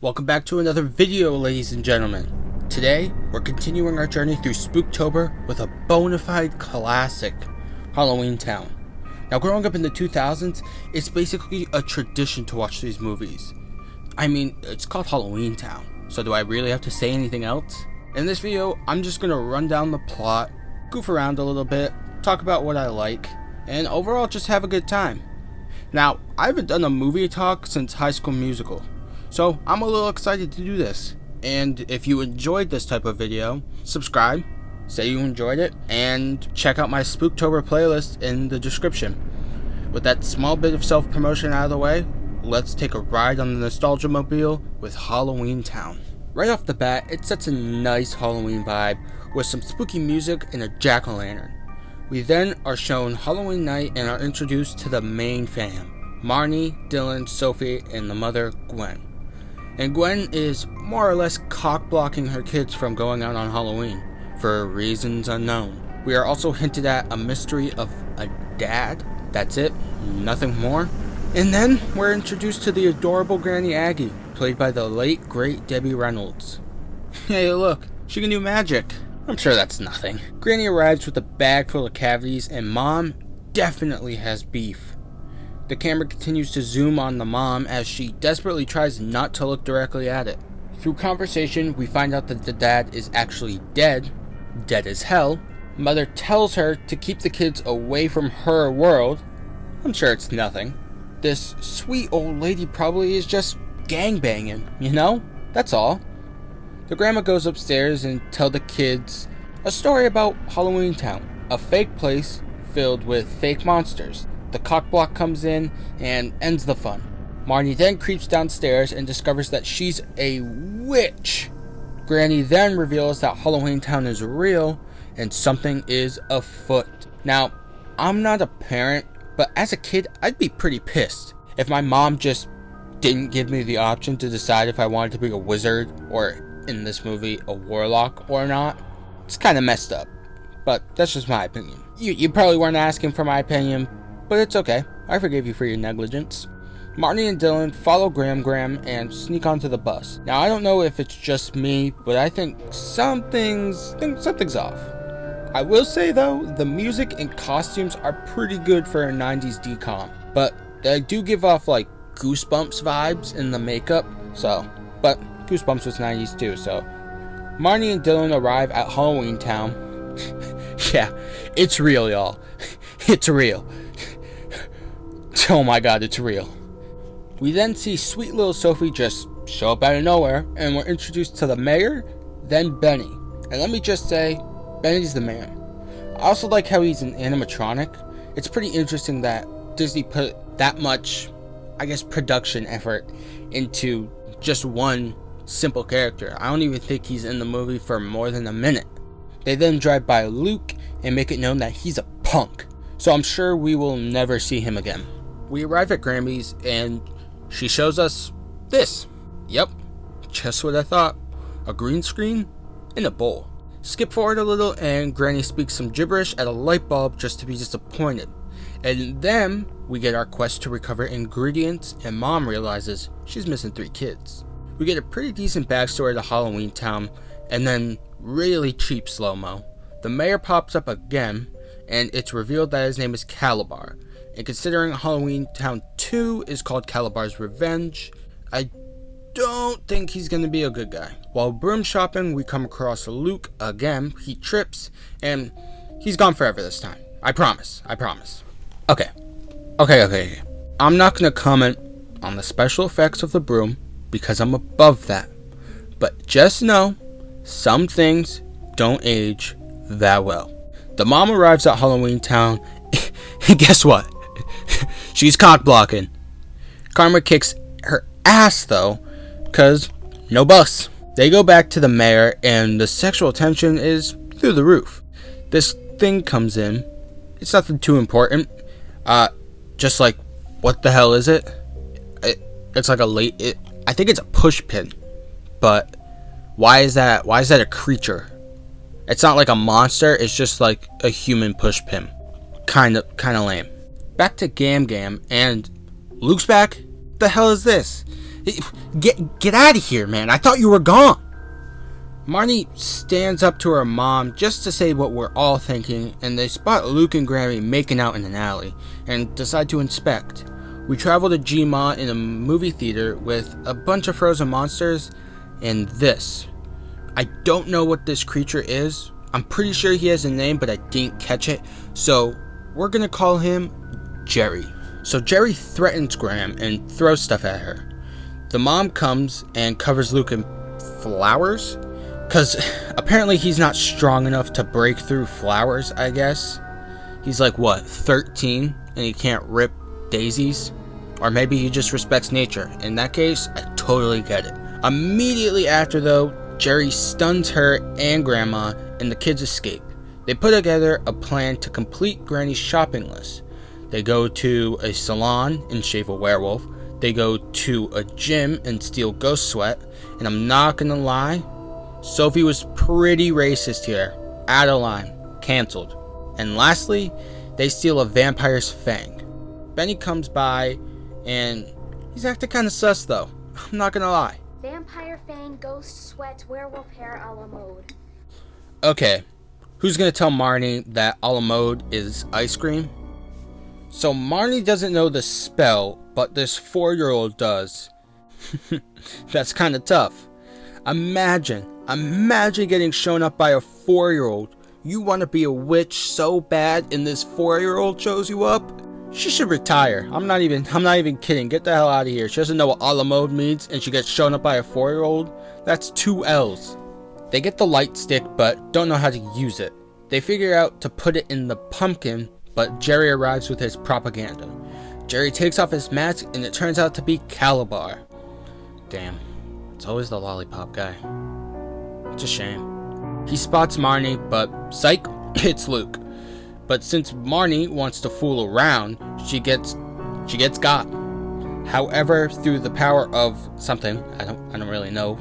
Welcome back to another video, ladies and gentlemen. Today, we're continuing our journey through Spooktober with a bona fide classic, Halloweentown. Now, growing up in the 2000s, it's basically a tradition to watch these movies. I mean, it's called Halloweentown, so do I really have to say anything else? In this video, I'm just gonna run down the plot, goof around a little bit, talk about what I like, and overall just have a good time. Now, I haven't done a movie talk since High School Musical, so I'm a little excited to do this. And if you enjoyed this type of video, subscribe, say you enjoyed it, and check out my Spooktober playlist in the description. With that small bit of self-promotion out of the way, let's take a ride on the Nostalgia Mobile with Halloweentown. Right off the bat, it sets a nice Halloween vibe with some spooky music and a jack-o'-lantern. We then are shown Halloween night and are introduced to the main fam, Marnie, Dylan, Sophie, and the mother, Gwen. And Gwen is more or less cock-blocking her kids from going out on Halloween, for reasons unknown. We are also hinted at a mystery of a dad. That's it, nothing more. And then we're introduced to the adorable Granny Aggie, played by the late great Debbie Reynolds. Hey look, she can do magic. I'm sure that's nothing. Granny arrives with a bag full of cavities and Mom definitely has beef. The camera continues to zoom on the mom as she desperately tries not to look directly at it. Through conversation, we find out that the dad is actually dead as hell. Mother tells her to keep the kids away from her world. I'm sure it's nothing. This sweet old lady probably is just gangbanging, you know? That's all. The grandma goes upstairs and tells the kids a story about Halloweentown, a fake place filled with fake monsters. The cockblock comes in and ends the fun. Marnie then creeps downstairs and discovers that she's a witch. Granny then reveals that Halloweentown is real and something is afoot. Now, I'm not a parent, but as a kid, I'd be pretty pissed if my mom just didn't give me the option to decide if I wanted to be a wizard or, in this movie, a warlock or not. It's kind of messed up, but that's just my opinion. You probably weren't asking for my opinion, but it's okay. I forgive you for your negligence. Marnie and Dylan follow Graham and sneak onto the bus. Now, I don't know if it's just me, but I think something's off. I will say, though, the music and costumes are pretty good for a 90s decom, but they do give off, like, Goosebumps vibes in the makeup, but Goosebumps was 90s too, so. Marnie and Dylan arrive at Halloweentown. Yeah, it's real, y'all. It's real. Oh my god, it's real. We then see sweet little Sophie just show up out of nowhere, and we're introduced to the mayor, then Benny. And let me just say, Benny's the man. I also like how he's an animatronic. It's pretty interesting that Disney put that much, I guess, production effort into just one simple character. I don't even think he's in the movie for more than a minute. They then drive by Luke and make it known that he's a punk. So I'm sure we will never see him again. We arrive at Grammy's and she shows us this. Yep, just what I thought. A green screen in a bowl. Skip forward a little and Granny speaks some gibberish at a light bulb just to be disappointed. And then we get our quest to recover ingredients and Mom realizes she's missing 3 kids. We get a pretty decent backstory to Halloweentown and then really cheap slow-mo. The mayor pops up again and it's revealed that his name is Calabar. And considering Halloweentown 2 is called Calabar's Revenge, I don't think he's going to be a good guy. While broom shopping, we come across Luke again. He trips, and he's gone forever this time. I promise. Okay. I'm not going to comment on the special effects of the broom, because I'm above that. But just know, some things don't age that well. The mom arrives at Halloweentown, and guess what? She's cock blocking. Karma kicks her ass though, cause no bus. They go back to the mayor and the sexual tension is through the roof. This thing comes in. It's nothing too important. Just like, what the hell is it? It's like I think it's a push pin. But why is that a creature? It's not like a monster, it's just like a human push pin. Kinda lame. Back to Gam and Luke's back? The hell is this? Get out of here, man. I thought you were gone. Marnie stands up to her mom just to say what we're all thinking, and they spot Luke and Grammy making out in an alley and decide to inspect. We travel to Gma in a movie theater with a bunch of frozen monsters and this. I don't know what this creature is. I'm pretty sure he has a name, but I didn't catch it, so we're gonna call him Jerry. So Jerry threatens Graham and throws stuff at her. The mom comes and covers Luke in flowers, because apparently he's not strong enough to break through flowers, I guess. He's like, what, 13, and he can't rip daisies? Or maybe he just respects nature. In that case, I totally get it. Immediately after, though, Jerry stuns her and Grandma, and the kids escape. They put together a plan to complete Granny's shopping list. They go to a salon and shave a werewolf. They go to a gym and steal ghost sweat. And I'm not gonna lie, Sophie was pretty racist here. Out of line. Cancelled. And lastly, they steal a vampire's fang. Benny comes by, and he's acting kind of sus though. I'm not gonna lie. Vampire fang, ghost sweat, werewolf hair a la mode. Okay, who's gonna tell Marnie that a la mode is ice cream? So Marnie doesn't know the spell, but this 4-year-old does. That's kind of tough. Imagine getting shown up by a 4-year-old. You want to be a witch so bad, and this 4-year-old shows you up? She should retire. I'm not even kidding. Get the hell out of here. She doesn't know what a la mode means, and she gets shown up by a 4-year-old? That's 2 L's. They get the light stick, but don't know how to use it. They figure out to put it in the pumpkin, but Jerry arrives with his propaganda. Jerry takes off his mask, and it turns out to be Calabar. Damn. It's always the lollipop guy. It's a shame. He spots Marnie, but psych, it's Luke. But since Marnie wants to fool around, she gets got. However, through the power of something, I don't really know,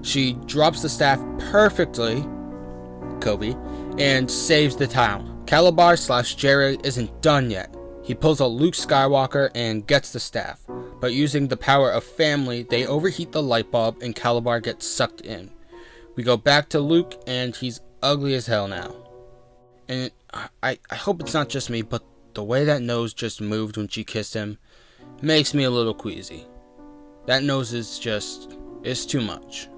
she drops the staff perfectly, Kobe, and saves the town. Calabar / Jerry isn't done yet. He pulls a Luke Skywalker and gets the staff, but using the power of family, they overheat the light bulb and Calabar gets sucked in. We go back to Luke, and he's ugly as hell now. And I hope it's not just me, but the way that nose just moved when she kissed him makes me a little queasy. That nose is too much.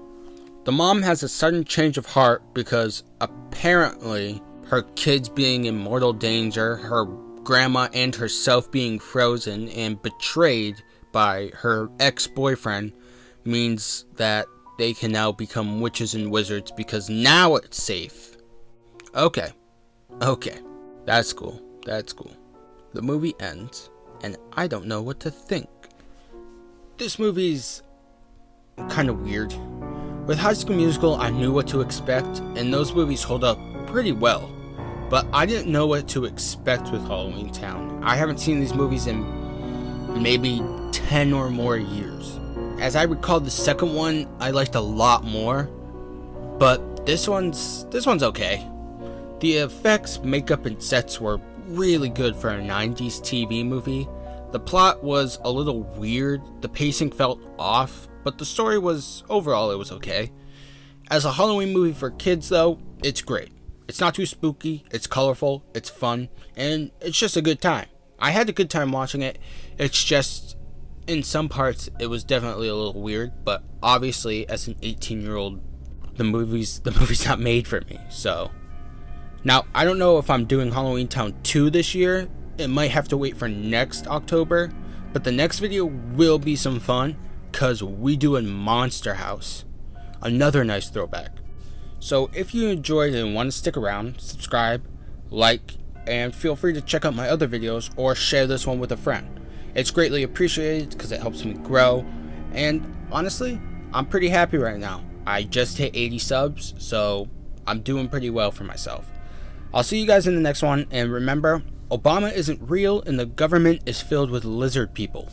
The mom has a sudden change of heart because apparently her kids being in mortal danger, her grandma and herself being frozen and betrayed by her ex-boyfriend means that they can now become witches and wizards because now it's safe. Okay. That's cool. The movie ends, and I don't know what to think. This movie's kind of weird. With High School Musical, I knew what to expect, and those movies hold up pretty well. But I didn't know what to expect with Halloweentown. I haven't seen these movies in maybe 10 or more years. As I recall, the second one I liked a lot more, but this one's okay. The effects, makeup, and sets were really good for a 90s TV movie. The plot was a little weird, the pacing felt off, but the story was, overall, it was okay. As a Halloween movie for kids though, it's great. It's not too spooky, it's colorful, it's fun, and it's just a good time. I had a good time watching it. It's just, in some parts, it was definitely a little weird, but obviously, as an 18-year-old, the movie's not made for me, so. Now, I don't know if I'm doing Halloweentown 2 this year. It might have to wait for next October, but the next video will be some fun, because we do a Monster House. Another nice throwback. So if you enjoyed and want to stick around, subscribe, like, and feel free to check out my other videos or share this one with a friend. It's greatly appreciated because it helps me grow, and honestly, I'm pretty happy right now. I just hit 80 subs, so I'm doing pretty well for myself. I'll see you guys in the next one, and remember, Obama isn't real and the government is filled with lizard people.